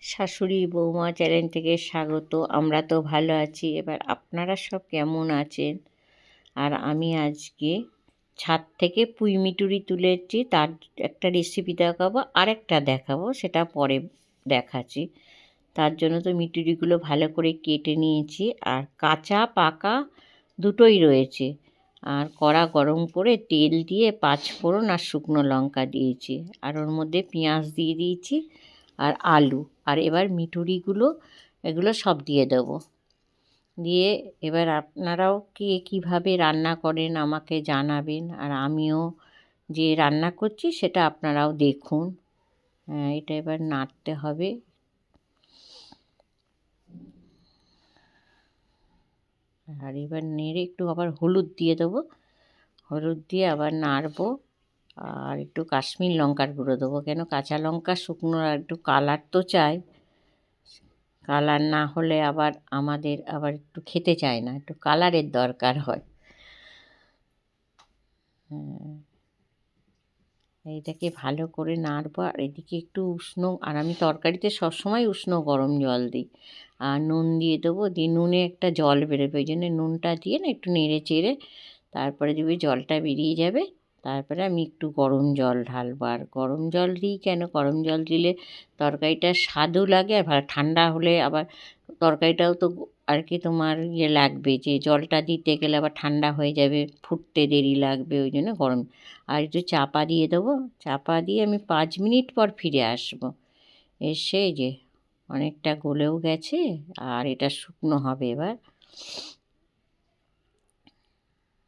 শাশুড়ি বৌমা চ্যানেল থেকে স্বাগত। আমরা তো ভালো আছি, এবার আপনারা সব কেমন আছেন? আর আমি আজকে ছাদ থেকে পুঁই মিটুরি তুলেছি, তার একটা রেসিপি দেখাবো, আরেকটা দেখাবো, সেটা পরে দেখাচ্ছি। তার জন্য তো মিটুরিগুলো ভালো করে কেটে নিয়েছি, আর কাঁচা পাকা দুটোই রয়েছে। আর কড়া গরম করে তেল দিয়ে 5 ফোড়ন আর শুকনো লঙ্কা দিয়েছি, আর ওর মধ্যে পেঁয়াজ দিয়ে দিয়েছি আর আলু। আর এবার মিটুরিগুলো এগুলো সব দিয়ে দেবো। দিয়ে এবার আপনারাও কে কীভাবে রান্না করেন আমাকে জানাবেন, আর আমিও যে রান্না করছি সেটা আপনারাও দেখুন। এটা এবার নাড়তে হবে। আর এবার নেড়ে একটু আবার হলুদ দিয়ে দেবো, হলুদ দিয়ে আবার নাড়বো। আর একটু কাশ্মীর লঙ্কার গুঁড়ো দেবো, কেন কাঁচা লঙ্কা শুকনো একটু কালার তো চাই, কালার না হলে আবার আমাদের আবার একটু খেতে চায় না, একটু কালারের দরকার হয়। এইটাকে ভালো করে নাড়বো। আর এদিকে একটু উষ্ণ, আর আমি তরকারিতে সবসময় উষ্ণ গরম জল দিই। আর নুন দিয়ে দেবো, দিয়ে নুনে একটা জল বেরোবে, ওই জন্য নুনটা দিয়ে না একটু নেড়ে চেড়ে তারপরে দেবে, জলটা বেরিয়ে যাবে। তারপরে আমি একটু গরম জল ঢালবো। আর গরম জল দিই কেন, গরম জল দিলে তরকারিটা স্বাদও লাগে, আর ভালো ঠান্ডা হলে আবার তরকারিটাও তো আর কি তোমার লাগবে, যে জলটা দিতে গেলে আবার ঠান্ডা হয়ে যাবে, ফুটতে দেরি লাগবে, ওই জন্য গরম। আর একটু চাপা দিয়ে দেবো, চাপা দিয়ে আমি 5 মিনিট পর ফিরে আসবো। এসে যে অনেকটা গলেও গেছে, আর এটা শুকনো হবে এবার।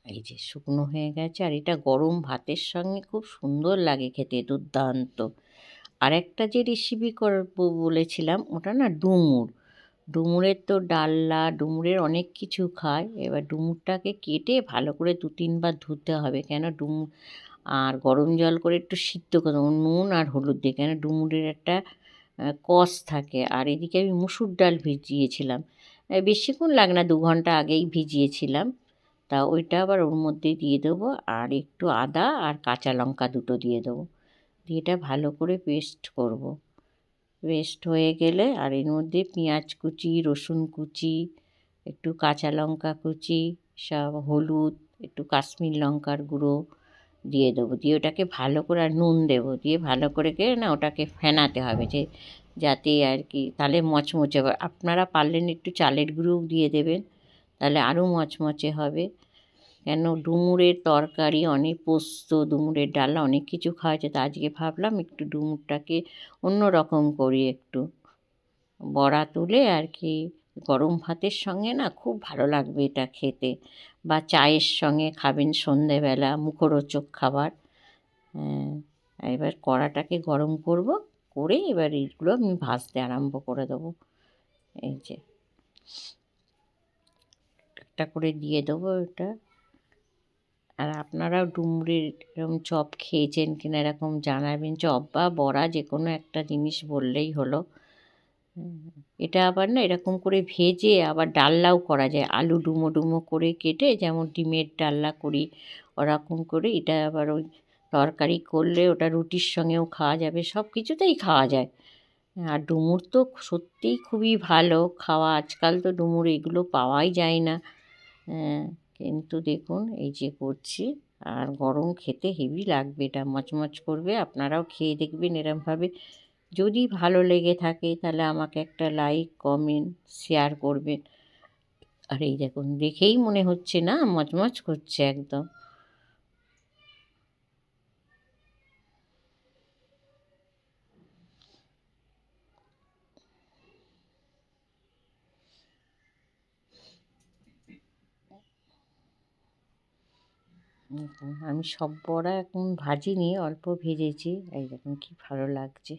এই যে শুকনো হয়ে গেছে, আর এটা গরম ভাতের সঙ্গে খুব সুন্দর লাগে খেতে, দুর্দান্ত। আরেকটা যে রেসিপি করবো বলেছিলাম, ওটা না ডুমুর। ডুমুরের তো ডালনা, ডুমুরের অনেক কিছু খায়। এবার ডুমুরটাকে কেটে ভালো করে 2-3 বার ধুতে হবে, কেন ডুমুর, আর গরম জল করে একটু সিদ্ধ করে দেবো নুন আর হলুদ দিয়ে, কেন ডুমুরের একটা কষ থাকে। আর এদিকে আমি মুসুর ডাল ভিজিয়েছিলাম, বেশিক্ষণ লাগে না, 2 ঘন্টা আগেই ভিজিয়েছিলাম। তা ওইটা আবার ওর মধ্যে দিয়ে দেবো, আর একটু আদা আর কাঁচা লঙ্কা দুটো দিয়ে দেবো, দিয়ে এটা ভালো করে পেস্ট করব। পেস্ট হয়ে গেলে আর এর মধ্যে পেঁয়াজ কুচি, রসুন কুচি, একটু কাঁচা লঙ্কা কুচি, সব হলুদ, একটু কাশ্মীর লঙ্কার গুঁড়ো দিয়ে দেবো, দিয়ে ওটাকে ভালো করে, আর নুন দেবো, দিয়ে ভালো করে না ওটাকে ফেনাতে হবে, যে যাতে আর কি তাহলে মচমচে হবে। আপনারা পারলেন একটু চালের গুঁড়োও দিয়ে দেবেন, তাহলে আরও মচমচে হবে। কেন ডুমুরের তরকারি অনেক, পোস্ত, ডুমুরের ডালনা অনেক কিছু খাওয়া যায়, তো আজকে ভাবলাম একটু ডুমুরটাকে অন্য রকম করি, একটু বড়া তুলে আর কি গরম ভাতের সঙ্গে না খুব ভালো লাগবে এটা খেতে, বা চায়ের সঙ্গে খাবেন সন্ধেবেলা, মুখরোচক খাবার। এবার কড়াটাকে গরম করব, করে এবার এইগুলো আমি ভাজতে আরম্ভ করে দেবো। এই যে একটা করে দিয়ে দেবো এটা। আর আপনারাও ডুমুরের এরকম চপ খেয়েছেন কিনা এরকম জানাবেন, চপ বা বড়া যে কোনো একটা জিনিস বললেই হলো। এটা আবার না এরকম করে ভেজে আবার ডালনাও করা যায়, আলু ডুমো ডুমো করে কেটে, যেমন ডিমের ডালনা করি ওরকম করে এটা আবার ওই তরকারি করলে ওটা রুটির সঙ্গেও খাওয়া যাবে, সব কিছুতেই খাওয়া যায়। আর ডুমুর তো সত্যিই খুবই ভালো খাওয়া, আজকাল তো ডুমুর এগুলো পাওয়াই যায় না। কিন্তু দেখুন এই যে করছি, আর গরম খেতে হেভি লাগবে, এটা মচমচ করবে। আপনারাও খেয়ে দেখবেন এরমভাবে। যদি ভালো লেগে থাকে তাহলে আমাকে একটা লাইক, কমেন্ট, শেয়ার করবেন। আর এই দেখুন, দেখেই মনে হচ্ছে না মচমচ করছে একদম। আমি সব বড়া এখন ভাজিনি, অল্প ভেজেছি। এই দেখুন কি ভালো লাগছে।